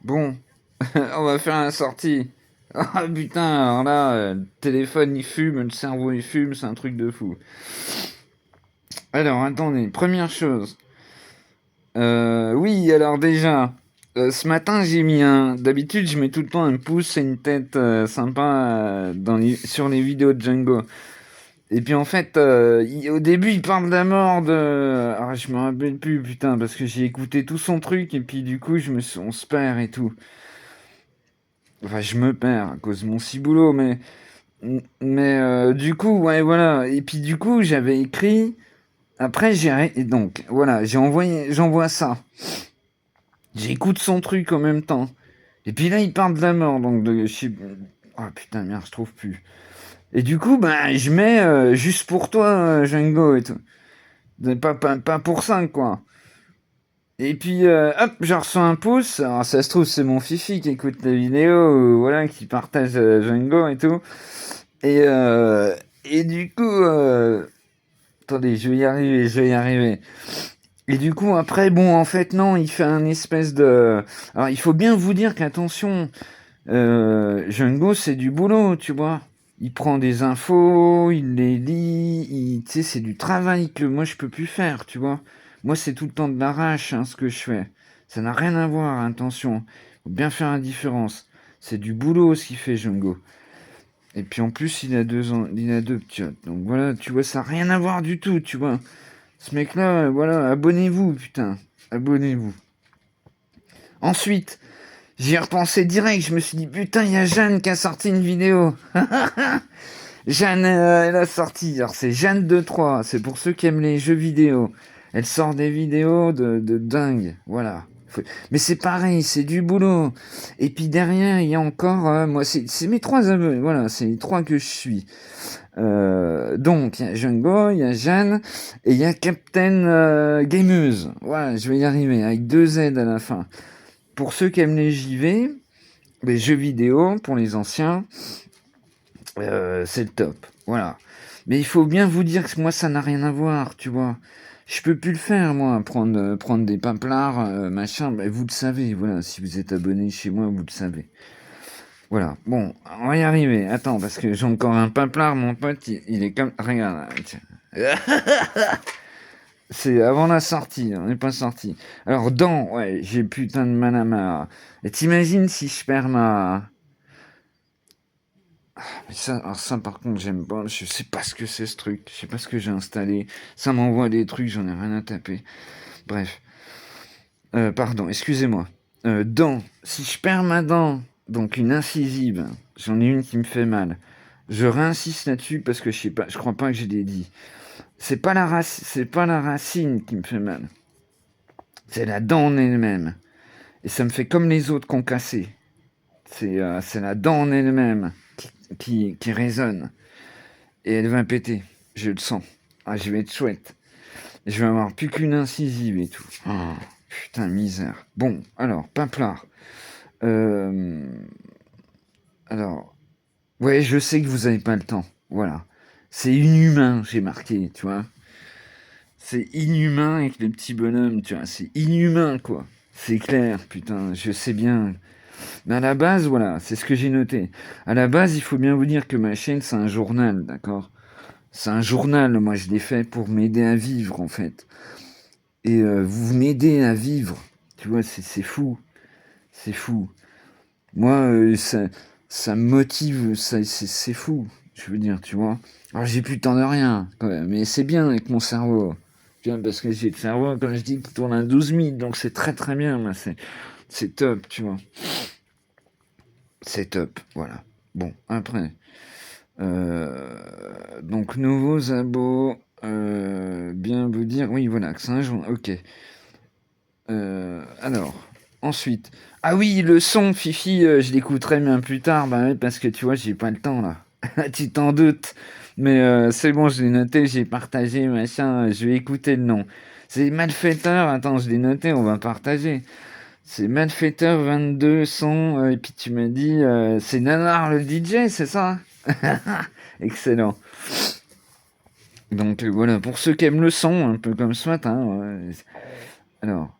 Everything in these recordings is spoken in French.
Bon, on va faire la sortie. Ah putain, alors là, le téléphone il fume, le cerveau il fume, c'est un truc de fou. Alors attendez, première chose. Oui, alors déjà, ce matin j'ai mis un. D'habitude, je mets tout le temps un pouce et une tête sympa sur les vidéos de Django. Et puis en fait, au début, il parle de la mort de. Ah, je me rappelle plus, putain, parce que j'ai écouté tout son truc et puis du coup, on se perd et tout. Enfin, je me perds à cause de mon ciboulot, mais du coup, ouais, voilà. Et puis du coup, j'avais écrit. Après, et donc, voilà, j'envoie ça. J'écoute son truc en même temps. Et puis là, il parle de la mort, donc oh putain, merde, je trouve plus. Et du coup, ben, je mets juste pour toi, Django et tout. Pas pour 5, quoi. Et puis, hop, je reçois un pouce. Alors, ça se trouve, c'est mon fifi qui écoute la vidéo, voilà, qui partage Django et tout. Et du coup, attendez, je vais y arriver. Et du coup, après, bon, en fait, non, il fait un espèce de. Alors, il faut bien vous dire qu'attention, Django, c'est du boulot, tu vois. Il prend des infos, il les lit, tu sais, c'est du travail que moi je peux plus faire, tu vois. Moi, c'est tout le temps de l'arrache, hein, ce que je fais. Ça n'a rien à voir, attention. Faut bien faire la différence. C'est du boulot ce qu'il fait, Django. Et puis en plus, il a deux petits. Donc voilà, tu vois, ça n'a rien à voir du tout, tu vois. Ce mec-là, voilà, abonnez-vous, putain. Abonnez-vous. Ensuite, j'y ai repensé direct. Je me suis dit, putain, il y a Jeanne qui a sorti une vidéo. Jeanne, elle a sorti. Alors, c'est Jeanne 23. C'est pour ceux qui aiment les jeux vidéo. Elle sort des vidéos de dingue. Voilà. Mais c'est pareil, c'est du boulot. Et puis derrière, il y a encore, moi, c'est mes trois aveux. Voilà, c'est les trois que je suis. Donc, il y a Django, il y a Jeanne, et il y a Captain Gameuse. Voilà, je vais y arriver, avec deux Z à la fin. Pour ceux qui aiment les JV, les jeux vidéo, pour les anciens, c'est le top. Voilà. Mais il faut bien vous dire que moi, ça n'a rien à voir, tu vois. Je peux plus le faire, moi, prendre des paplards, machin. Ben, vous le savez, voilà. Si vous êtes abonné chez moi, vous le savez. Voilà. Bon, on va y arriver. Attends, parce que j'ai encore un paplard, mon pote. Il est comme. Regarde, là, tiens. C'est avant la sortie, on n'est pas sorti. Alors, ouais, j'ai putain de mal à marre. Et t'imagines si je perds ma. Mais ça, alors ça, par contre, j'aime pas. Je sais pas ce que c'est ce truc. Je sais pas ce que j'ai installé. Ça m'envoie des trucs, j'en ai rien à taper. Bref. Pardon, excusez-moi. Si je perds ma dent, donc une incisive, j'en ai une qui me fait mal. Je réinsiste là-dessus parce que je sais pas, je crois pas que j'ai des dits. C'est pas la racine qui me fait mal. C'est la dent en elle-même. Et ça me fait comme les autres qu'on cassé. C'est la dent en elle-même qui résonne. Et elle va péter. Je le sens. Ah, je vais être chouette. Je vais avoir plus qu'une incisive et tout. Oh, putain, misère. Bon, alors, Pimplard. Euh, alors, ouais, je sais que vous avez pas le temps. Voilà. C'est inhumain, j'ai marqué, tu vois. C'est inhumain avec les petits bonhommes, tu vois. C'est inhumain, quoi. C'est clair, putain, je sais bien. Mais à la base, voilà, c'est ce que j'ai noté. À la base, il faut bien vous dire que ma chaîne, c'est un journal, d'accord. C'est un journal, moi je l'ai fait pour m'aider à vivre, en fait. Et vous m'aidez à vivre. Tu vois, c'est fou. C'est fou. Moi, ça me motive, c'est fou. Je veux dire, tu vois. Alors j'ai plus le temps de rien, quand même. Mais c'est bien avec mon cerveau. Tu vois, parce que j'ai le cerveau, comme je dis, qui tourne à 12 000. Donc c'est très très bien. Moi, c'est top, tu vois. C'est top, voilà. Bon, après. Donc nouveaux abos. Bien vous dire. Oui, voilà, que c'est un jour. Ok. Alors, ensuite. Ah oui, le son, Fifi, je l'écouterai bien plus tard, bah ouais, parce que tu vois, j'ai pas le temps là. Tu t'en doutes. Mais c'est bon, je l'ai noté, j'ai partagé, machin, je vais écouter le nom. C'est Malfaiteur, attends, je l'ai noté, on va partager. C'est Malfaiteur 22 son, et puis tu m'as dit, c'est Nanar le DJ, c'est ça? Excellent. Donc voilà, pour ceux qui aiment le son, un peu comme ce matin. Alors,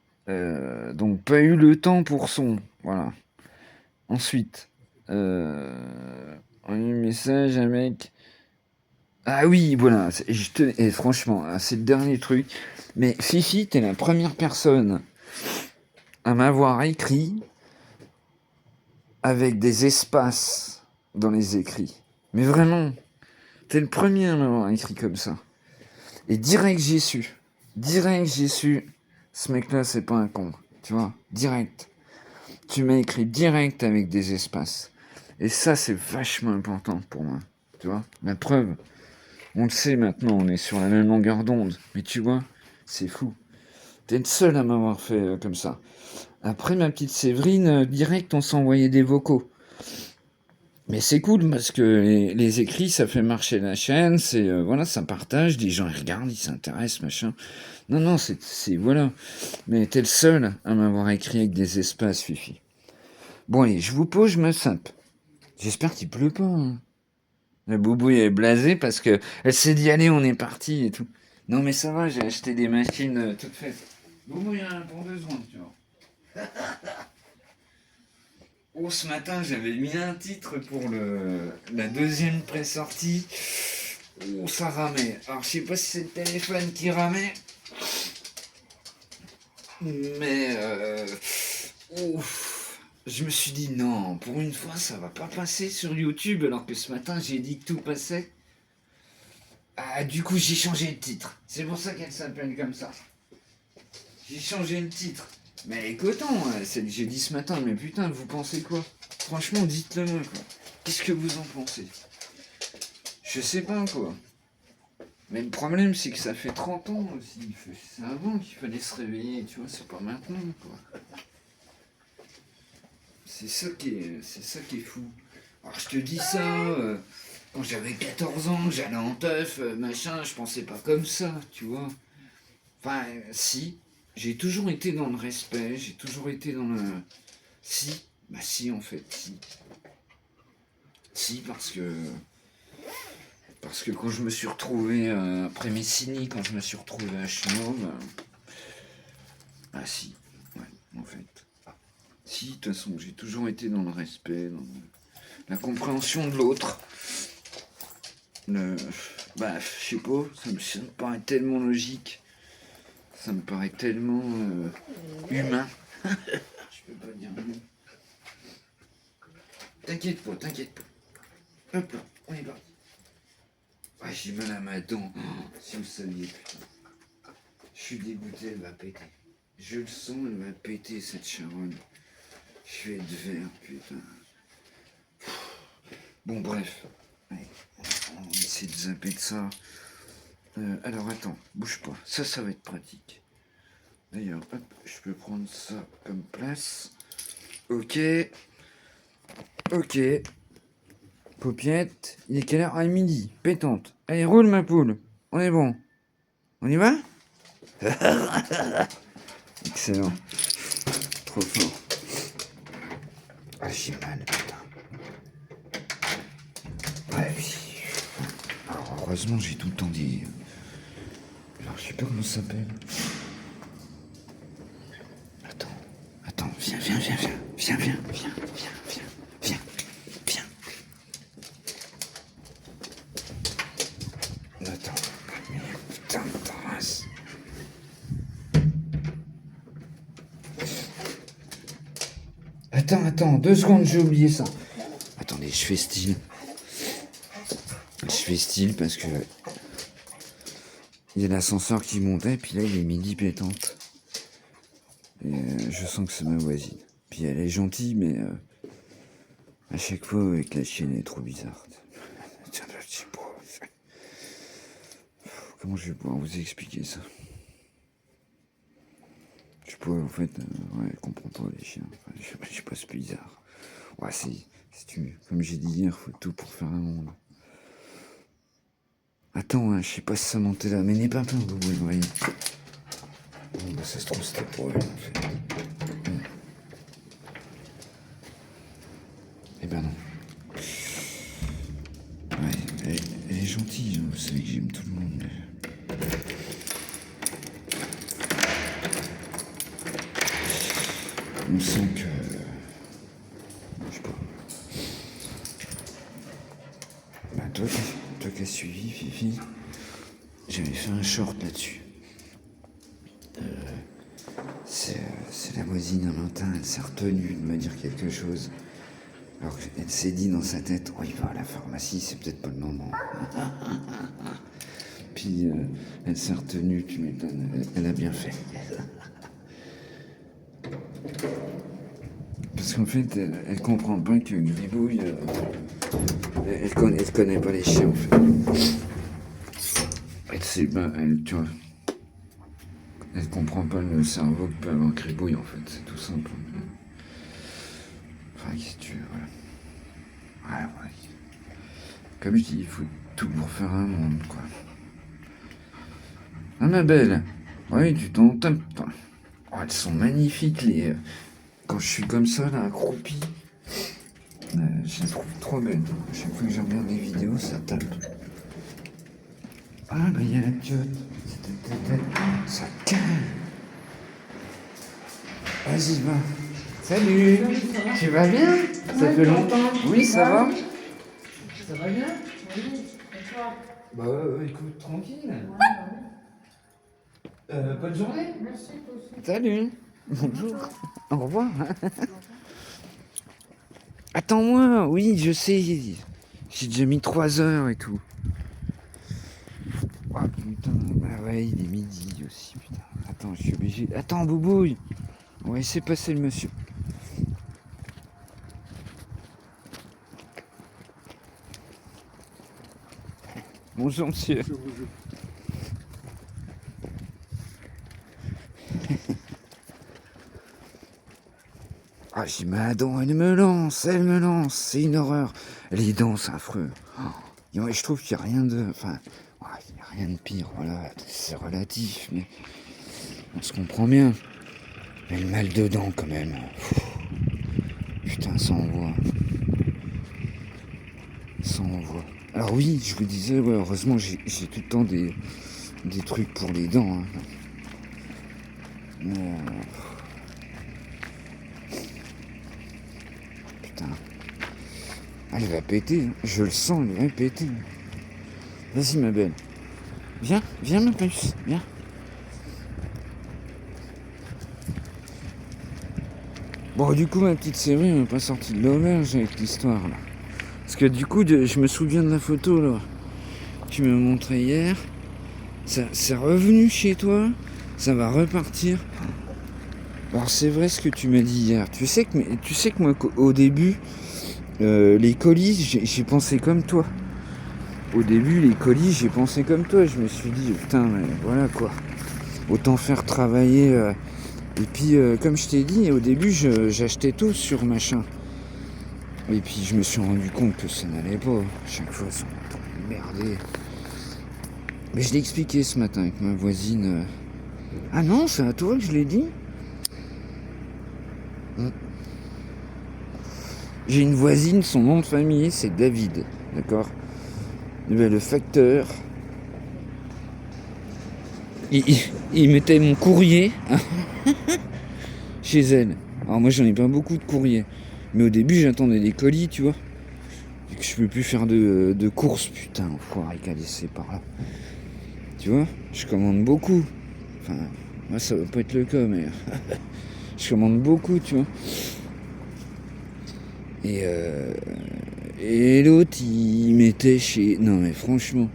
donc pas eu le temps pour son. Voilà. Ensuite, un message, un mec. Ah oui, voilà. Et franchement, c'est le dernier truc. Mais Fifi, t'es la première personne à m'avoir écrit avec des espaces dans les écrits. Mais vraiment, t'es le premier à m'avoir écrit comme ça. Et direct, j'ai su. Direct, j'ai su. Ce mec-là, c'est pas un con. Tu vois, direct. Tu m'as écrit direct avec des espaces. Et ça, c'est vachement important pour moi. Tu vois, la preuve. On le sait maintenant, on est sur la même longueur d'onde. Mais tu vois, c'est fou. T'es le seul à m'avoir fait comme ça. Après, ma petite Séverine, direct, on s'envoyait des vocaux. Mais c'est cool parce que les écrits, ça fait marcher la chaîne, c'est voilà, ça partage, des gens ils regardent, ils s'intéressent, machin. Non, non, c'est voilà. Mais t'es le seul à m'avoir écrit avec des espaces, Fifi. Bon, allez, je vous pose, je me simpe. J'espère qu'il pleut pas. Hein. La boubouille est blasée parce que elle s'est dit, allez, on est parti et tout. Non, mais ça va, j'ai acheté des machines toutes faites. Boubouille, hein, pour 2 secondes, tu vois. Oh, ce matin, j'avais mis un titre pour la deuxième pré-sortie. Oh, ça ramait. Alors, je sais pas si c'est le téléphone qui ramait. Mais, ouf. Je me suis dit, non, pour une fois, ça va pas passer sur YouTube, alors que ce matin, j'ai dit que tout passait. Ah, du coup, j'ai changé le titre. C'est pour ça qu'elle s'appelle comme ça. J'ai changé le titre. Mais écoutons, c'est que j'ai dit ce matin, mais putain, vous pensez quoi? Franchement, dites-le moi, quoi. Qu'est-ce que vous en pensez? Je sais pas, quoi. Mais le problème, c'est que ça fait 30 ans aussi. C'est avant qu'il fallait se réveiller, tu vois, c'est pas maintenant, quoi. C'est ça qui est fou. Alors, je te dis ça, quand j'avais 14 ans, j'allais en teuf, machin, je pensais pas comme ça, tu vois. Enfin, si. J'ai toujours été dans le respect, j'ai toujours été dans le... Si, bah si en fait, si. Si, parce que quand je me suis retrouvé, après Messini, quand je me suis retrouvé à Chenauve, ah si, ouais, en fait. Si, de toute façon, j'ai toujours été dans le respect, dans la compréhension de l'autre. Bah, je sais pas, ça me paraît tellement logique. Ça me paraît tellement humain. Je peux pas dire mieux. T'inquiète pas, t'inquiète pas. Hop là, on est parti. Ah, j'ai mal à ma dent. Oh, si vous saviez, putain. Je suis dégoûté, elle va péter. Je le sens, elle va péter cette charonne. Je vais être vert, putain. Bon, bref. Allez, on va essayer de zapper de ça. Alors attends, bouge pas. Ça va être pratique. D'ailleurs, hop, je peux prendre ça comme place. Ok. Ok. Paupiette. Il est quelle heure? Ah, midi. Pétante. Allez, roule ma poule. On est bon. On y va? Excellent. Trop fort. Ah, j'ai mal, putain. Ouais, oui. Alors, heureusement, j'ai tout le temps dit. Alors, je sais pas comment ça s'appelle. Attends, viens. Attends, putain de ta race. Attends, 2 secondes, j'ai oublié ça. Attendez, je fais style. Parce que il y a l'ascenseur qui montait, puis là il est midi pétante. Et je sens que c'est ma voisine. Puis elle est gentille, mais à chaque fois avec la chienne elle est trop bizarre. Tiens, je sais pas. Comment je vais pouvoir vous expliquer ça? Je sais pas, en fait, ouais, elle comprend pas les chiens. Enfin, je sais pas, c'est bizarre. Ouais, comme j'ai dit hier, faut tout pour faire un monde. Attends, hein, je sais pas si ça montait là, mais n'est pas plein, vous voyez. Bon, bah, ça se trouve, c'était pour elle, en fait. Eh ben non. Ouais, elle est gentille, hein, vous savez que j'aime tout le monde. Mais... on sent que toi qui as suivi, Fifi, j'avais fait un short là-dessus. C'est la voisine un matin, elle s'est retenue de me dire quelque chose. Alors qu'elle s'est dit dans sa tête, oh, il va à la pharmacie, c'est peut-être pas le moment. Puis elle s'est retenue, tu m'étonnes, elle a bien fait. Parce qu'en fait, elle comprend pas que Gribouille, elle connaît pas les chiens en fait. Tu vois, elle comprend pas le cerveau que peut avoir Gribouille en fait, c'est tout simple. Enfin, qu'est-ce que tu veux, voilà. Ouais. Comme je dis, il faut tout pour faire un monde, quoi. Ah, ma belle, oui, tu t'en tapes, toi. Oh, elles sont magnifiques, quand je suis comme ça, là, accroupi. Je les trouve trop belles. À chaque fois que je regarde des vidéos, ça tape. Ah, bah, il y a la piote. Ça cale. Vas-y, va. Salut. Tu vas bien? Ça fait longtemps. Oui, ça va? Ça va bien? Oui, et toi? Bah écoute, tranquille. Bonne journée. Merci, toi aussi. Salut. Bonjour. Au revoir. Attends-moi, oui, je sais. J'ai déjà mis 3 heures et tout. Oh putain, bah ouais, il est midi aussi, putain. Attends, je suis obligé. Attends, Boubouille. On va laisser passer le monsieur. Bonjour, monsieur. Bonjour. Ah, j'ai ma dent, elle me lance, c'est une horreur. Les dents, c'est affreux. Oh, ouais, je trouve qu'il n'y a rien de... Enfin, ouais, il n'y a rien de pire, voilà, c'est relatif, mais on se comprend bien. Mais le mal de dents, quand même. Putain, ça envoie. Ça envoie. Alors oui, je vous disais, ouais, heureusement, j'ai tout le temps des trucs pour les dents. Hein. Mais... Putain. Elle va péter, je le sens, elle va péter. Vas-y, ma belle. Viens ma puce, viens. Bon, du coup, ma petite série, elle n'est pas sortie de l'auberge avec l'histoire, là. Parce que du coup, je me souviens de la photo, là. Tu m'as montré hier. C'est revenu chez toi. Ça va repartir. Alors, c'est vrai ce que tu m'as dit hier. Tu sais que moi, au début, les colis, j'ai pensé comme toi. Au début, les colis, j'ai pensé comme toi. Je me suis dit, putain, mais voilà, quoi. Autant faire travailler... Et puis, comme je t'ai dit, au début, j'achetais tout sur machin. Et puis, je me suis rendu compte que ça n'allait pas. Chaque fois, ça merdé. Mais je l'ai expliqué ce matin avec ma voisine. Ah non, c'est à toi que je l'ai dit. J'ai une voisine, son nom de famille, c'est David. D'accord? Le facteur. Il mettait mon courrier chez elle. Alors moi, j'en ai pas beaucoup de courriers. Mais au début, j'attendais des colis, tu vois. Et que je peux plus faire de courses, putain, enfoiré qu'à laisser par là. Tu vois, je commande beaucoup. Enfin, moi, ça va pas être le cas, mais je commande beaucoup, tu vois. Et l'autre, il mettait chez... Non, mais franchement,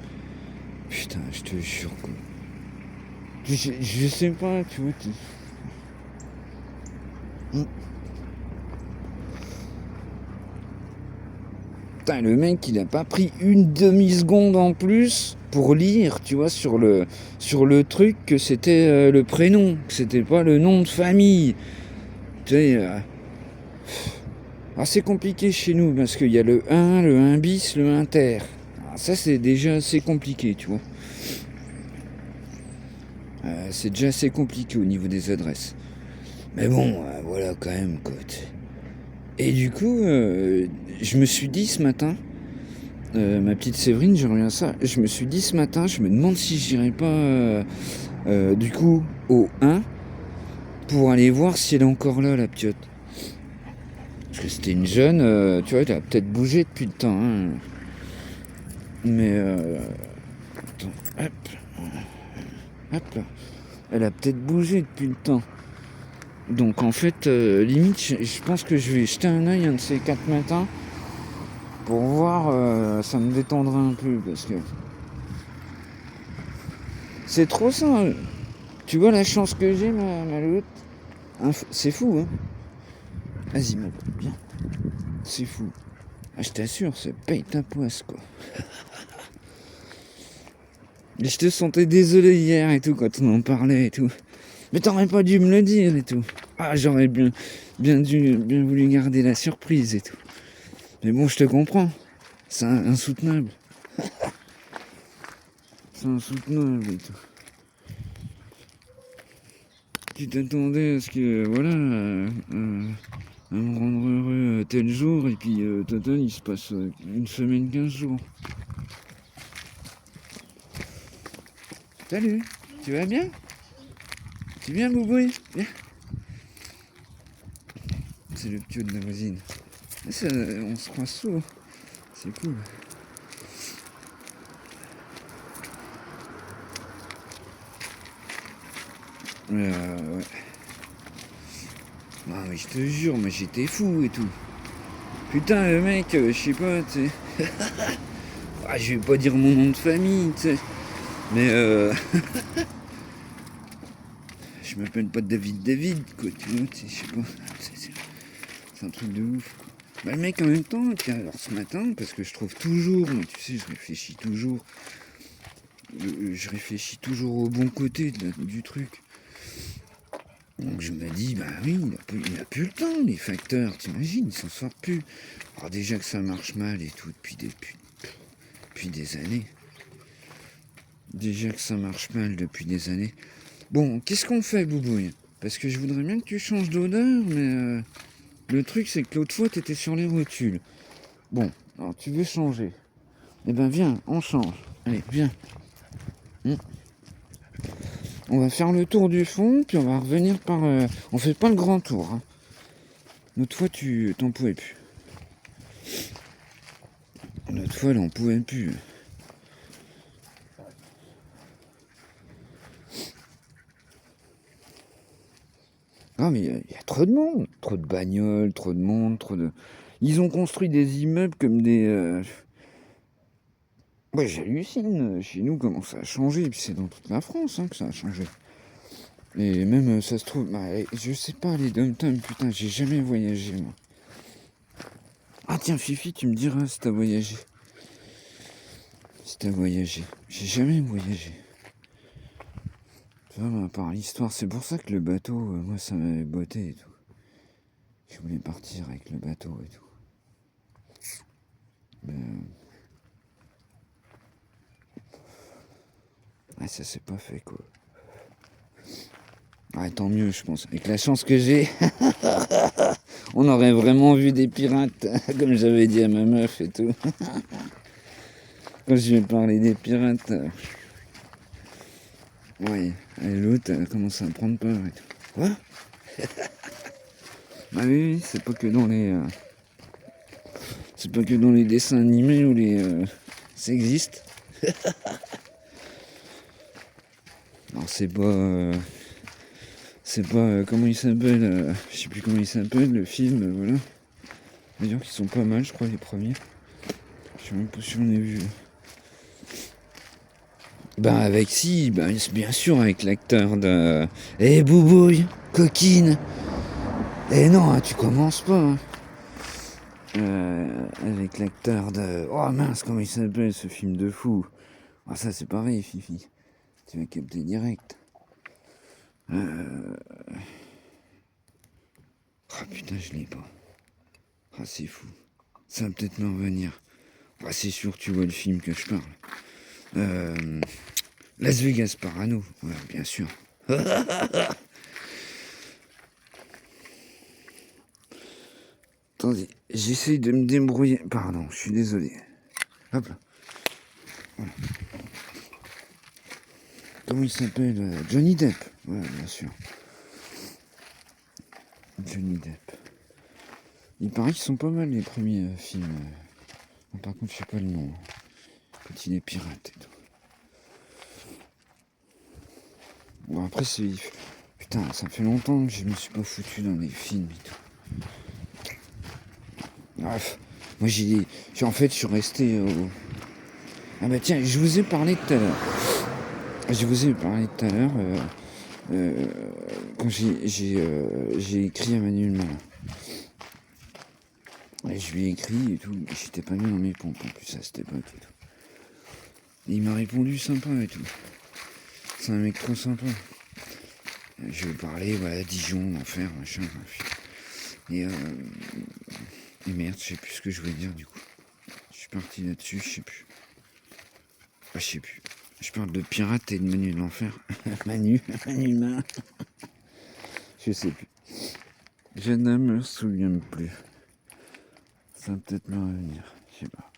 putain, je te jure, quoi. Je sais pas, tu vois. Putain, le mec, il a pas pris une demi-seconde en plus pour lire, tu vois, sur le truc que c'était le prénom, que c'était pas le nom de famille. Tu sais, c'est compliqué chez nous parce qu'il y a le 1, le 1 bis, le 1 ter. Alors ça, c'est déjà assez compliqué, tu vois. C'est déjà assez compliqué au niveau des adresses. Mais bon, voilà, quand même, quoi. Et du coup, je me suis dit ce matin, ma petite Séverine, je reviens à ça, je me suis dit ce matin, je me demande si j'irai pas, du coup, au 1, pour aller voir si elle est encore là, la piote. Parce que c'était une jeune, tu vois, elle a peut-être bougé depuis le temps, hein. Mais attends, hop là. Elle a peut-être bougé depuis le temps. Donc en fait, limite, je pense que je vais jeter un œil un de ces 4 matins pour voir, ça me détendra un peu parce que c'est trop ça. Tu vois la chance que j'ai, ma louloute. C'est fou, hein. Vas-y, ma pote, viens. C'est fou. Ah, je t'assure, ça paye ta poisse, quoi. Et je te sentais désolé hier et tout, quand on en parlait et tout. Mais t'aurais pas dû me le dire et tout. Ah, j'aurais bien voulu garder la surprise et tout. Mais bon, je te comprends. C'est insoutenable. C'est insoutenable et tout. Tu t'attendais à ce que, voilà, à me rendre heureux tel jour, et puis total, il se passe une semaine, 15 jours. Salut, tu vas bien? Tu viens, Boubouille? Viens. C'est le pieu de la voisine. On se croise souvent. C'est cool. Ouais. Ah, mais je te jure, mais j'étais fou et tout. Putain, le mec, je sais pas, tu sais. Ah, je vais pas dire mon nom de famille, tu sais. Mais je m'appelle pas David, quoi, tu vois, je sais pas. C'est un truc de ouf. Bah, le mec, en même temps, tiens, alors ce matin, parce que je trouve toujours, moi, tu sais, je réfléchis toujours au bon côté du truc. Donc je me dis, bah oui, il a plus le temps, les facteurs, t'imagines, ils s'en sortent plus. Alors déjà que ça marche mal et tout depuis des années. Déjà que ça marche mal depuis des années. Bon, qu'est-ce qu'on fait, Boubouille? Parce que je voudrais bien que tu changes d'odeur, mais le truc c'est que l'autre fois t'étais sur les rotules. Bon, alors tu veux changer. Eh ben viens, on change. Allez, viens. On va faire le tour du fond, puis on va revenir par... On fait pas le grand tour. Hein. L'autre fois, tu t'en pouvais plus. L'autre fois, là, on pouvait plus. Ah, mais il y a trop de monde. Trop de bagnoles, trop de monde, trop de... Ils ont construit des immeubles comme des... Ouais, j'hallucine. Chez nous, comment ça a changé. Et puis c'est dans toute la France hein, que ça a changé. Et même, ça se trouve... Bah, je sais pas, les dom-toms, putain, j'ai jamais voyagé, moi. Ah tiens, Fifi, tu me diras si t'as voyagé. Si t'as voyagé. J'ai jamais voyagé. Tu vois, à part l'histoire, c'est pour ça que le bateau, moi, ça m'avait botté et tout. Je voulais partir avec le bateau et tout. Mais... ouais, ça s'est pas fait, quoi. Ouais, tant mieux, je pense. Avec la chance que j'ai, on aurait vraiment vu des pirates, comme j'avais dit à ma meuf et tout. Quand je lui ai parlé des pirates, ouais, et l'autre, elle commence à me prendre peur et tout. Quoi? Ah oui, c'est pas que dans les... c'est pas que dans les dessins animés où les... ça existe. Alors c'est pas comment il s'appelle, je sais plus comment il s'appelle, le film, voilà. D'ailleurs qui sont pas mal, je crois, les premiers. Je sais même pas si on a vu. Ben avec si, ben bien sûr avec l'acteur de... Eh Boubouille, coquine. Eh non, hein, tu commences pas. Hein. Avec l'acteur de... Oh mince, comment il s'appelle ce film de fou. Ah ça c'est pareil, Fifi. Tu vas capter direct. Ah putain, je l'ai pas. Ah c'est fou. Ça va peut-être me revenir. Ah c'est sûr, tu vois le film que je parle. Las Vegas Parano, ouais, bien sûr. Attendez, j'essaye de me débrouiller. Pardon, je suis désolé. Hop là. Voilà. Comment il s'appelle Johnny Depp. Ouais, bien sûr. Johnny Depp. Il paraît qu'ils sont pas mal les premiers films. Par contre, je sais pas le nom. quand il est pirate et tout. Bon, après, c'est... Putain, ça fait longtemps que je me suis pas foutu dans les films et tout. Bref, moi, en fait, je suis resté au... Ah bah tiens, je vous ai parlé tout à l'heure. Quand j'ai écrit à Manuel Malin. Et je lui ai écrit et tout, et j'étais pas bien dans mes pompes en plus à cette époque et tout. Et il m'a répondu sympa et tout. C'est un mec trop sympa. Je lui ai parlé, voilà, Dijon, l'enfer, machin, et merde, je sais plus ce que je voulais dire du coup. Je suis parti là-dessus, je sais plus. Ah, je sais plus. Je parle de pirate et de Manu de l'enfer. Manu de Malin. Je sais plus. Je ne me souviens plus. Ça va peut-être me revenir, je sais pas.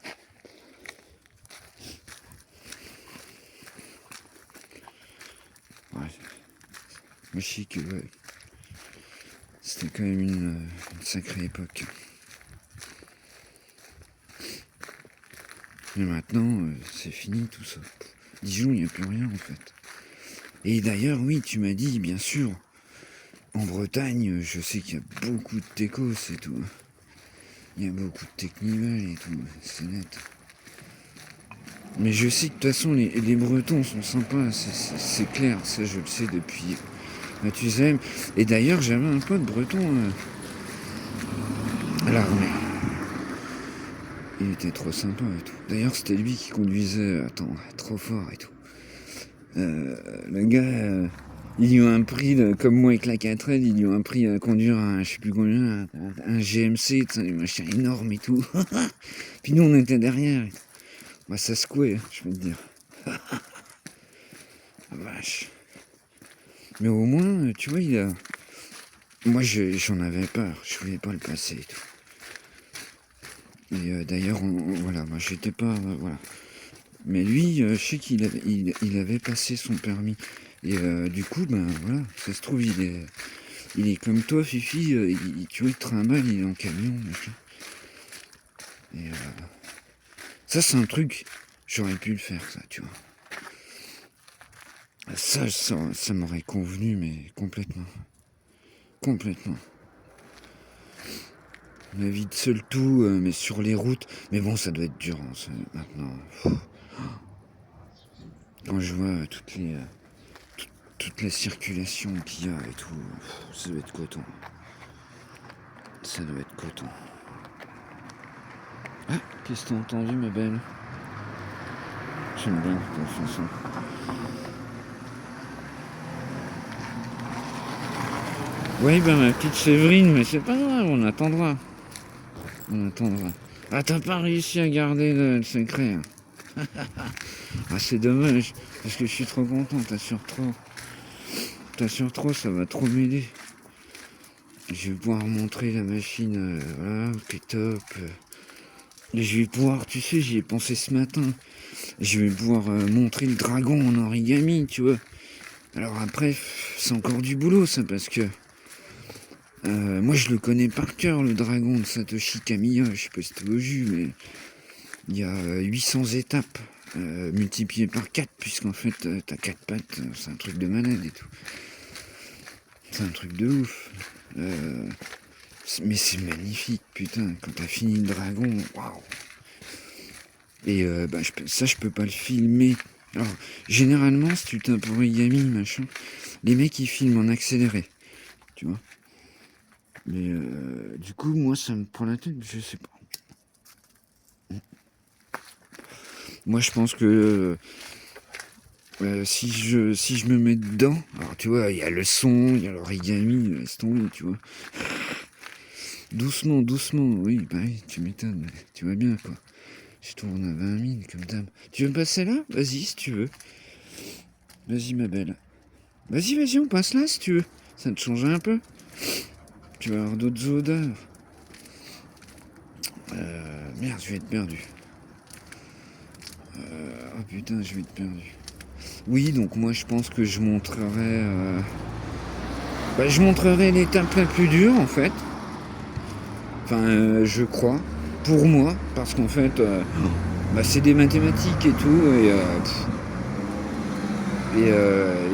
Ouais. Mais je sais que ouais, c'était quand même une sacrée époque. Mais maintenant, c'est fini tout ça. Dijon, il n'y a plus rien en fait. Et d'ailleurs, oui, tu m'as dit, bien sûr, en Bretagne, je sais qu'il y a beaucoup de techos et tout. Il y a beaucoup de technivals et tout, c'est net. Mais je sais que de toute façon, les Bretons sont sympas, c'est clair, ça je le sais depuis Mathusalem. Et d'ailleurs, j'avais un pote breton à l'armée. Il était trop sympa et tout. D'ailleurs, c'était lui qui conduisait, trop fort et tout. Le gars, ils lui ont appris, comme moi avec la 4L, ils lui ont appris à conduire un, je sais plus combien, un GMC, un machin énorme et tout. Puis nous, on était derrière. Bah, ça secouait, je peux te dire. Vache. Mais au moins, tu vois, moi, j'en avais peur. Je voulais pas le passer et tout. Et d'ailleurs, voilà, moi, j'étais pas... voilà. Mais lui, je sais qu'il avait, il avait passé son permis. Et du coup, ben voilà, ça se trouve, il est comme toi, Fifi, tu vois, il trimballe, il est en camion, machin. Et ça, c'est un truc, j'aurais pu le faire, ça, tu vois. Ça m'aurait convenu, mais complètement. Complètement. La vie de seul tout, mais sur les routes. Mais bon, ça doit être dur, hein, ça, maintenant. Quand je vois toute la circulation qu'il y a et tout, ça doit être coton. Ça doit être coton. Ah, qu'est-ce que t'as entendu, ma belle? J'aime bien ta chanson. Oui, ben ma petite Séverine, mais c'est pas grave, on attendra. On attendra. Ah, t'as pas réussi à garder le secret. Hein. Ah, c'est dommage, parce que je suis trop content, t'assures trop, ça va trop m'aider. Je vais pouvoir montrer la machine, voilà, qui est top. Et je vais pouvoir, tu sais, j'y ai pensé ce matin. Je vais pouvoir montrer le dragon en origami, tu vois. Alors après, c'est encore du boulot, ça, parce que moi, je le connais par cœur, le dragon de Satoshi Kamiya. Je sais pas si t'es au jus, mais il y a 800 étapes multipliées par 4, puisqu'en fait, t'as 4 pattes. C'est un truc de malade et tout. C'est un truc de ouf. Mais c'est magnifique, putain. Quand t'as fini le dragon, waouh. Et ça, je peux pas le filmer. Alors, généralement, si tu tapes origami, machin, les mecs, ils filment en accéléré. Tu vois. Mais du coup, moi, ça me prend la tête, je sais pas. Moi, je pense que si je me mets dedans, alors tu vois, il y a le son, il y a l'origami, laisse tomber, tu vois. Doucement, oui, bah oui, tu m'étonnes, tu vois bien, quoi. Je tourne à 20 000, comme d'hab. Tu veux me passer là? Vas-y, si tu veux. Vas-y, ma belle. Vas-y, on passe là, si tu veux. Ça te change un peu. Tu vas avoir d'autres odeurs. Merde, je vais être perdu. Oh putain, je vais être perdu. Oui, donc moi, je pense que je montrerai... je montrerai l'étape la plus dure, en fait. Enfin, je crois. Pour moi, parce qu'en fait... Bah, c'est des mathématiques et tout, et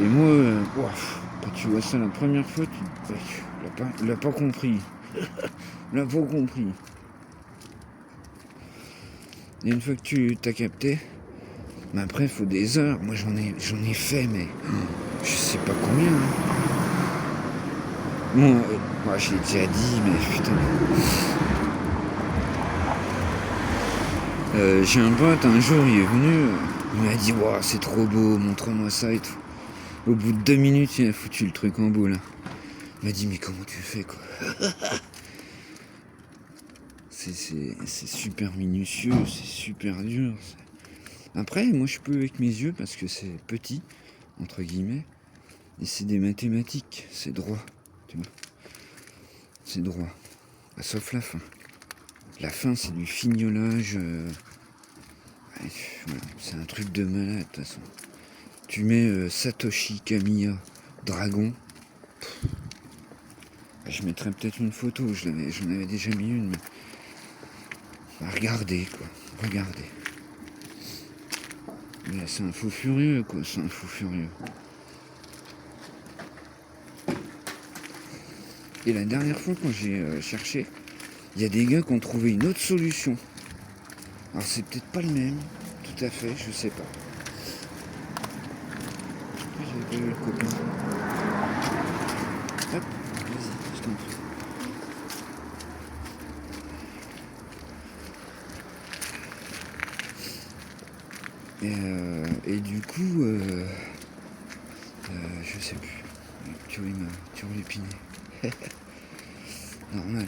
moi, quand tu vois ça la première fois, tu l'as pas compris. L'as pas compris. Et une fois que tu t'as capté, mais après, il faut des heures. Moi, j'en ai fait, mais je sais pas combien. Hein. Moi, je l'ai déjà dit, mais putain. J'ai un pote, un jour, il est venu, il m'a dit, wow, c'est trop beau, montre-moi ça et tout. Au bout de 2 minutes, il a foutu le truc en boule. Il m'a dit, mais comment tu fais, quoi? C'est super minutieux, c'est super dur. Après, moi, je peux avec mes yeux parce que c'est petit, entre guillemets, et c'est des mathématiques, c'est droit, tu vois. C'est droit. Sauf la fin. La fin, c'est du fignolage. Voilà, c'est un truc de malade, de toute façon. Tu mets Satoshi Kamiya, dragon. Je mettrais peut-être une photo, j'en avais déjà mis une, mais. Regardez, quoi. Regardez. Là, c'est un fou furieux, quoi. C'est un fou furieux. Et la dernière fois, quand j'ai cherché, il y a des gars qui ont trouvé une autre solution. Alors, c'est peut-être pas le même, tout à fait, je sais pas. J'ai pas eu le copain. Hop, vas-y, je t'en prie. Et du coup, je sais plus. Tu vois l'épiné. Normal.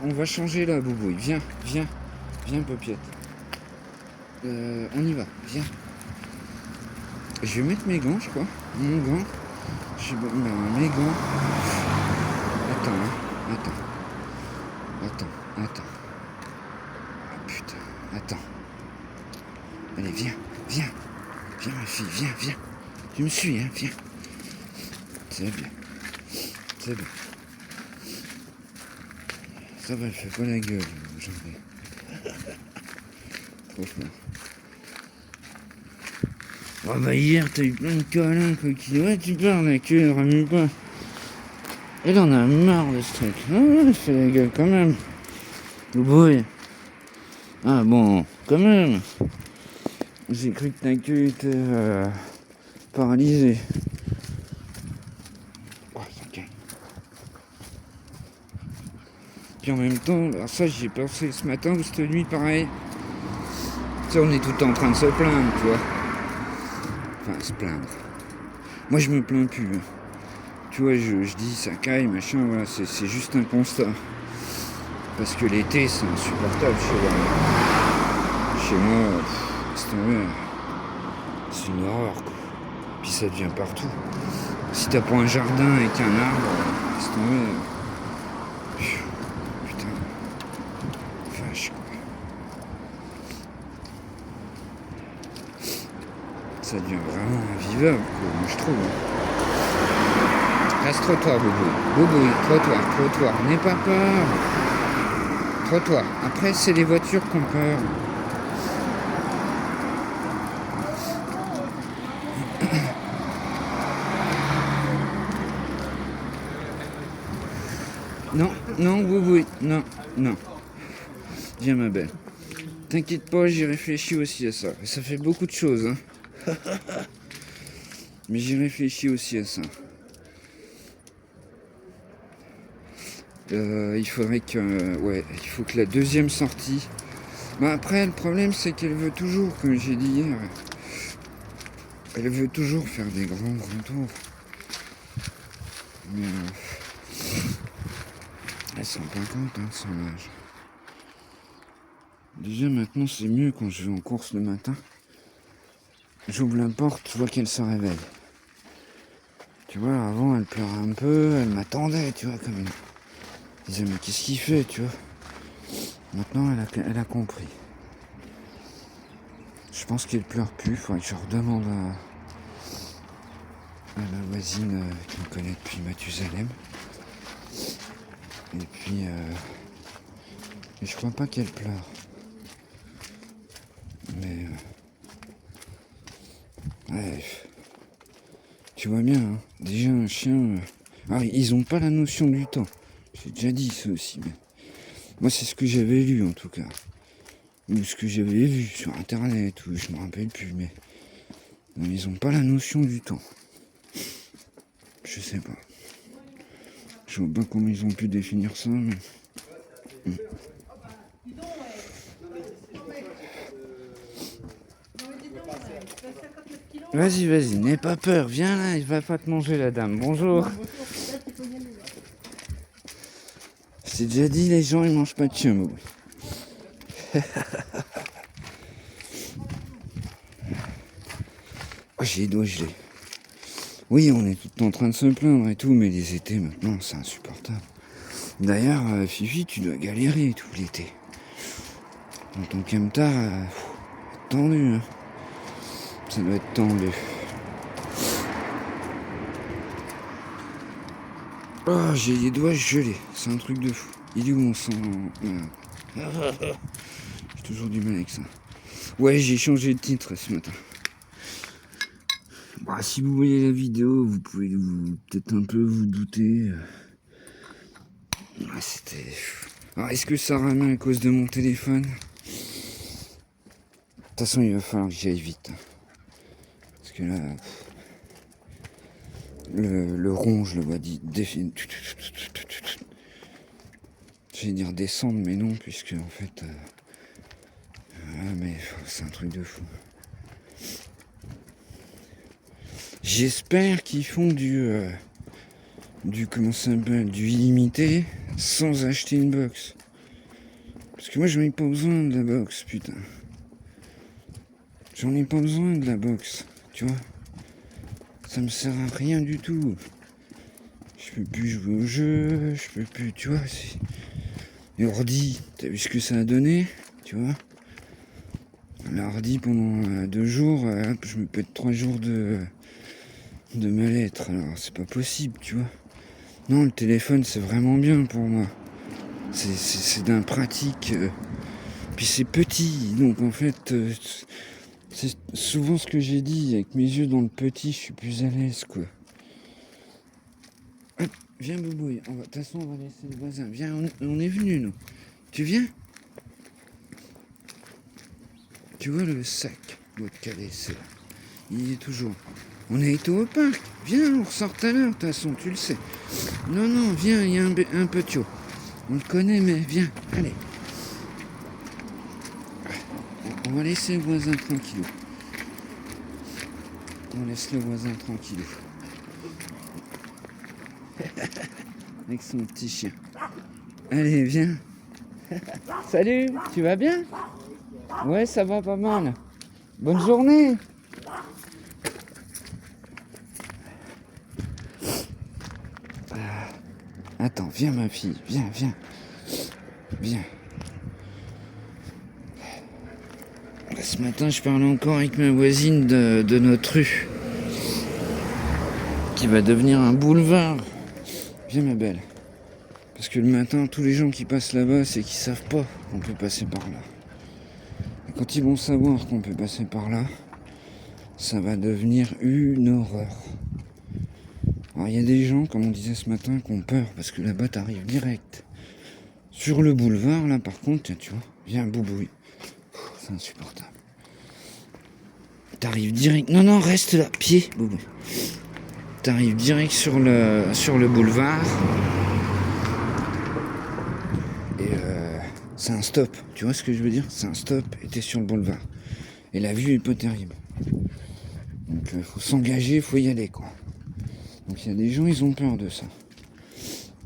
On va changer là, Boubouille. Viens, Paupiette. On y va, viens. Je vais mettre mes gants, je crois. Mon gant. Mes gants. Attends. Oh putain, attends. Allez, viens, ma fille, viens. Tu me suis, hein, viens. C'est bien. Ça va, elle fait pas la gueule, aujourd'hui. Trop fort. Oh bah hier, t'as eu plein de câlins, quoi. Ouais, tu parles, la queue, ramène pas. Elle en a marre de ce truc. Ah ouais, elle fait la gueule quand même. Le bruit. Ah bon, quand même. J'ai cru que ta queue était paralysée. Oh, ça. Puis en même temps, alors ça j'y ai pensé ce matin ou cette nuit pareil. Ça, on est tout le temps en train de se plaindre, tu vois. Enfin, se plaindre. Moi je me plains plus. Hein. Tu vois, je dis ça caille, machin, voilà, c'est juste un constat. Parce que l'été c'est insupportable chez moi. Chez moi, c'est une horreur quoi. Puis ça devient partout. Si t'as pas un jardin avec un arbre, c'est tombé. Putain. Vache quoi. Ça devient vraiment invivable quoi, moi je trouve. Reste trottoir, Boubouille, trottoir. N'aie pas peur. Trottoir. Après, c'est les voitures qui ont peur. Non, Boubouille, non. Viens, ma belle. T'inquiète pas, j'y réfléchis aussi à ça. Et ça fait beaucoup de choses, hein. Mais j'y réfléchis aussi à ça. Il faudrait que... il faut que la deuxième sortie... Bah après, le problème, c'est qu'elle veut toujours, comme j'ai dit hier, elle veut toujours faire des grands tours. Mais... elle s'en rend pas compte, hein, de son âge. Déjà, maintenant, c'est mieux quand je vais en course le matin. J'ouvre la porte, je vois qu'elle se réveille. Tu vois, avant, elle pleurait un peu, elle m'attendait, tu vois, comme une... Je disais, mais qu'est-ce qu'il fait, tu vois. Maintenant, elle a compris. Je pense qu'elle pleure plus, faudrait que je redemande à la voisine qui me connaît depuis Mathusalem. Et puis, je crois pas qu'elle pleure. Mais, ouais, tu vois bien, hein, déjà un chien... Ah, ils ont pas la notion du temps. J'ai déjà dit ça aussi, mais... Moi, c'est ce que j'avais lu, en tout cas. Ou ce que j'avais vu sur Internet, ou je me rappelle plus, mais... Non, ils ont pas la notion du temps. Je sais pas. Je vois pas comment ils ont pu définir ça, mais... Vas-y, n'aie pas peur, viens là, il va pas te manger la dame. Bonjour. Je t'ai déjà dit, les gens ils mangent pas de chien, Bobo. Oh, j'ai les doigts gelés. Oui, on est tout le temps en train de se plaindre et tout, mais les étés maintenant, c'est insupportable. D'ailleurs, Fifi, tu dois galérer tout l'été. Dans ton camtar, tendu, hein. Ça doit être tendu. Oh, j'ai les doigts gelés, c'est un truc de fou. Il est où mon sang? J'ai toujours du mal avec ça. Ouais, j'ai changé de titre ce matin. Bah, si vous voyez la vidéo, vous pouvez peut-être un peu vous douter. Ouais, c'était... Alors, est-ce que ça ramène à cause de mon téléphone? De toute façon, il va falloir que j'y aille vite. Parce que là... Le rond, je le vois définir. J'allais dire descendre, mais non, puisque en fait... mais c'est un truc de fou. J'espère qu'ils font du comment ça s'appelle, du illimité sans acheter une box. Parce que moi j'en ai pas besoin de la box, putain. J'en ai pas besoin de la box, tu vois. Ça me sert à rien du tout. Je peux plus jouer au jeu, je peux plus, tu vois. Et ordi, t'as vu ce que ça a donné, tu vois. L'ordi pendant 2 jours, hop, je me pète 3 jours de mal-être. Alors c'est pas possible, tu vois. Non, le téléphone c'est vraiment bien pour moi. C'est d'un pratique. Puis c'est petit, donc en fait, c'est souvent ce que j'ai dit. Avec mes yeux dans le petit, je suis plus à l'aise, quoi. Hop, viens, Boubouille. De toute façon, on va laisser le voisin. Viens, on est venu, nous. Tu viens? Tu vois le sac de Calais, c'est là. Il y est toujours. On a été au parc. Viens, on ressort tout à l'heure, de toute façon, tu le sais. Non, viens, il y a un petit. On le connaît, mais viens, allez. On va laisser le voisin tranquillou. On laisse le voisin tranquillou. Avec son petit chien. Allez, viens. Salut, tu vas bien? Ouais, ça va pas mal. Bonne journée. Attends, viens ma fille, viens. Ce matin, je parlais encore avec ma voisine de notre rue, qui va devenir un boulevard. Viens ma belle. Parce que le matin, tous les gens qui passent là-bas, c'est qu'ils savent pas qu'on peut passer par là. Et quand ils vont savoir qu'on peut passer par là, ça va devenir une horreur. Alors il y a des gens, comme on disait ce matin, qui ont peur, parce que là-bas, t'arrives direct. Sur le boulevard, là, par contre, tiens, tu vois, viens, Boubouille. C'est insupportable. T'arrives direct... Non, reste là, pied, Boubouille. T'arrives direct sur le boulevard. Et c'est un stop. Tu vois ce que je veux dire? C'est un stop et t'es sur le boulevard. Et la vue est pas terrible. Donc faut s'engager, faut y aller, quoi. Donc il y a des gens, ils ont peur de ça.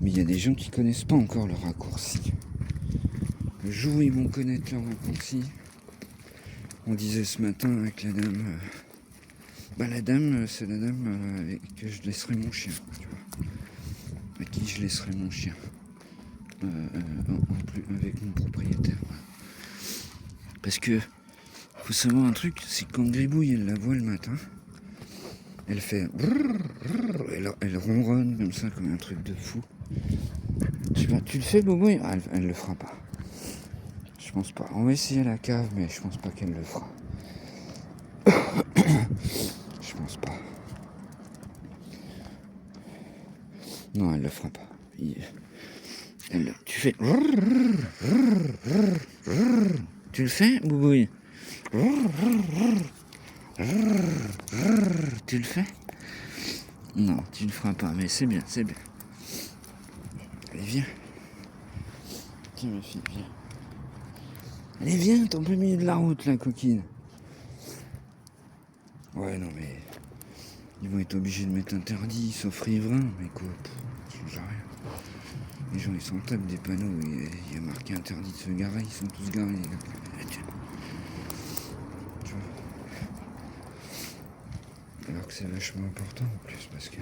Mais il y a des gens qui connaissent pas encore le raccourci. Le jour où ils vont connaître le raccourci, on disait ce matin avec la dame... la dame, c'est la dame avec que je laisserai mon chien, tu vois. À qui je laisserai mon chien. En plus avec mon propriétaire. Parce que faut savoir un truc, c'est que quand Gribouille elle la voit le matin, elle fait brrr, elle ronronne comme ça, comme un truc de fou. Je sais pas, tu le fais, Bobo? Ah, elle le fera pas. Je pense pas. On va essayer à la cave, mais je pense pas qu'elle le fera. Je pense pas. Non, elle le fera pas. Tu fais. Tu le fais, Boubouille? Tu le fais? Non, tu ne le feras pas, mais c'est bien, c'est bien. Allez, viens. Tiens, ma fille, viens. Allez, viens, t'es en plein milieu de la route, la coquine. Ouais, non, mais... Ils vont être obligés de mettre interdit, sauf riverain, mais quoi, ça change rien. Les gens, ils s'en tapent des panneaux, il y a marqué interdit de se garer, ils sont tous garés, les gars. Tu vois. Alors que c'est vachement important, en plus, parce que,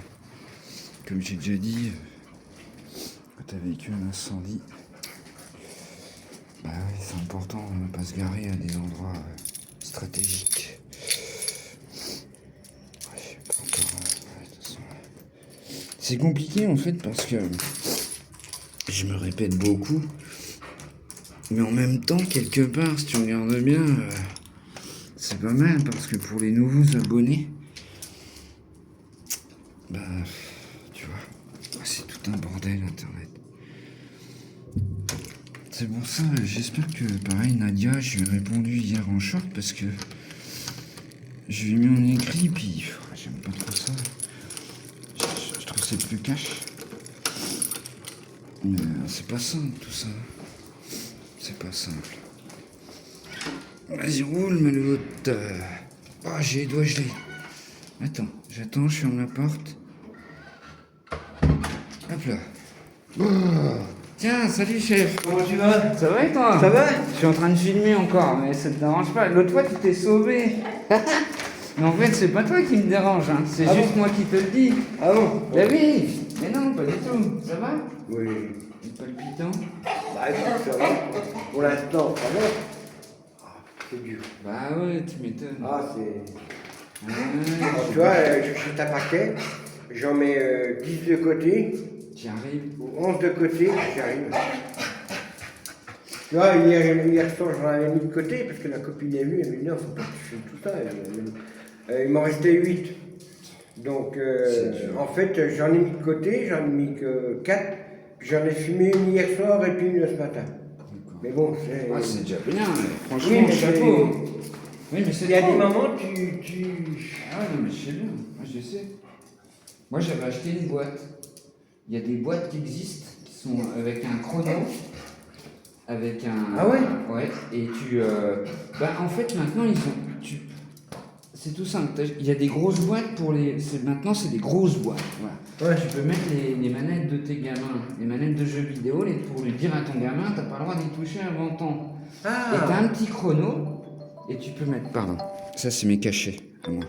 comme j'ai déjà dit, quand t'as vécu un incendie, bah oui, c'est important de ne pas se garer à des endroits stratégiques. Ouais, pas encore, de toute façon, c'est compliqué en fait parce que je me répète beaucoup, mais en même temps, quelque part, si tu regardes bien, c'est pas mal parce que pour les nouveaux abonnés, bah, tu vois, c'est tout un bordel internet. C'est pour ça, j'espère que pareil, Nadia, je lui ai répondu hier en short parce que je lui ai mis en écrit, puis j'aime pas trop ça. Je trouve que c'est plus cash. Mais c'est pas simple tout ça. C'est pas simple. Vas-y, roule, mais l'autre. Ah, j'ai les doigts gelés. Attends, j'attends, je ferme la porte. Hop là. Oh. Tiens, salut chef. Comment tu vas? Ça va et toi? Ça va? Je suis en train de filmer encore, mais ça te dérange pas. L'autre fois, tu t'es sauvé. Mais en fait, c'est pas toi qui me dérange, hein. C'est juste moi qui te le dis. Ah bon? Bah oui. Mais non, pas du tout. Ça va? Oui. Palpitant? Bah écoute, ça va. Pour l'instant, ça va. Ah, c'est dur. Bah ouais, tu m'étonnes. Ah, c'est... Ouais. Tu vois, j'achète un paquet, j'en mets 10 de côté, J'y arrive. ou 11 de côté, j'arrive. Tu vois, hier soir, j'en avais mis de côté, parce que la copine est venue, elle m'a dit non, faut pas que tu fais tout ça. Il m'en restait 8. Donc, en fait, j'en ai mis de côté, j'en ai mis que 4. J'en ai fumé une hier soir et puis une ce matin. Mais bon, c'est... Ah, c'est déjà bien, franchement, Oui, mais chapeau. Oui, mais c'est il y a trop. des moments, tu... Ah ouais, non, mais je sais bien, moi je sais. Moi j'avais acheté une boîte. Il y a des boîtes qui existent, qui sont avec un chrono, avec un... Ah ouais? Ouais, et tu... Bah en fait maintenant ils ont... C'est tout simple, il y a des grosses boîtes pour les... Maintenant c'est des grosses boîtes, voilà. Ouais. Tu peux mettre les manettes de tes gamins, les manettes de jeux vidéo, pour lui dire à ton gamin, t'as pas le droit d'y toucher avant temps. Ah. Et t'as un petit chrono, et tu peux mettre... Pardon, ça c'est mes cachets, à moi.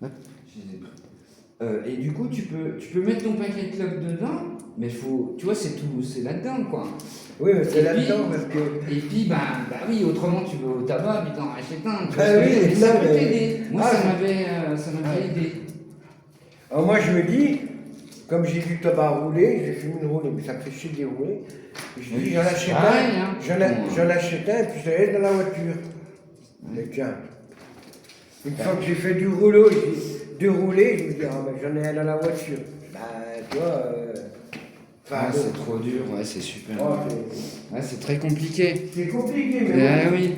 Hop, je les ai pris. Et du coup, tu peux mettre ton paquet de clopes dedans, mais faut... Tu vois, c'est tout, c'est là-dedans, quoi. Oui, mais c'est Et là-dedans, puis- parce que... Et puis, bah oui, autrement tu vas au tabac, puis t'en rachètes un. Tu vois Ah ce que je veux oui, dire, mais ça non, peut mais- t'aider. Moi, Ah, ça m'avait aidé. Alors moi, je me dis, comme j'ai du tabac rouler, j'ai fini de rouler, mais ça me fait chier de les rouler. Je Oui, dis, j'en achète pareil, un, hein. j'en achète un, et puis je laisse dans la voiture. Mais tiens, une fois que j'ai fait du rouleau, de rouler, je me dis, ah ben j'en ai un dans la voiture. Bah, tu vois, Ah, bon. c'est trop dur, ouais, c'est super. Oh, Ouais, c'est très compliqué. c'est compliqué, mais Ah bon. oui.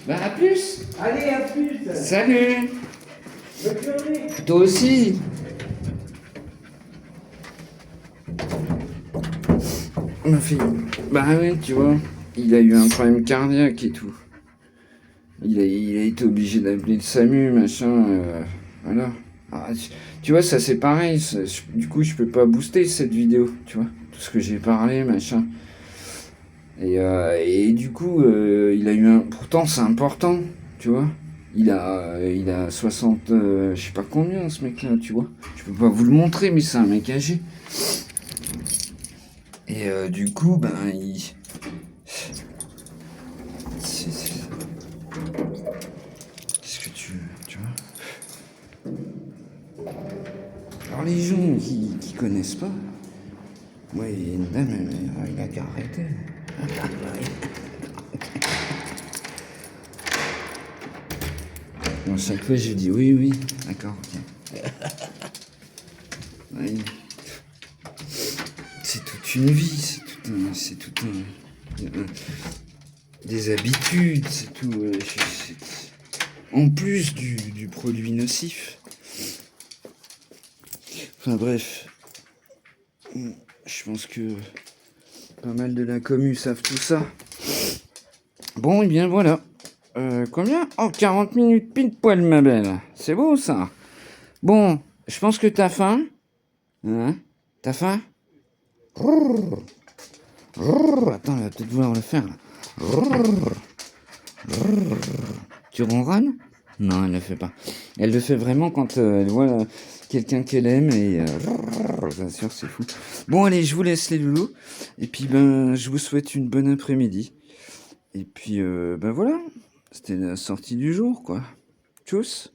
Bah, à plus. Allez, à plus. Salut. Bonne journée. Toi aussi. Ma fille. Bah oui, tu vois, il a eu un problème cardiaque et tout. Il a été obligé d'appeler le SAMU, machin, voilà. Ah, tu vois, ça c'est pareil, du coup je peux pas booster cette vidéo, tu vois, tout ce que j'ai parlé, machin. Et du coup, il a eu un... Pourtant c'est important, tu vois. Il a 60, je sais pas combien ce mec-là, tu vois. Je peux pas vous le montrer, mais c'est un mec âgé. Et du coup, ben, Qu'est-ce que tu vois. Alors les gens qui connaissent pas, Oui, il y a une dame, mais il a qu'à arrêter. Bon, chaque fois, je dis oui, oui, d'accord, ok. Oui. C'est toute une vie, c'est tout des habitudes, c'est tout. En plus du produit nocif. Enfin bref, je pense que pas mal de la commu savent tout ça. Bon, et bien voilà. Combien? Oh, 40 minutes pile poil, ma belle. C'est beau ça. Bon, je pense que t'as faim. Hein? T'as faim? Attends, elle va peut-être vouloir le faire. Là. Tu ronronnes? Non, elle ne le fait pas. Elle le fait vraiment quand elle voit quelqu'un qu'elle aime et bien sûr, c'est fou. Bon, allez, je vous laisse les loulous. Et puis, ben, je vous souhaite une bonne après-midi. Et puis, ben voilà. C'était la sortie du jour, quoi. Tchuss.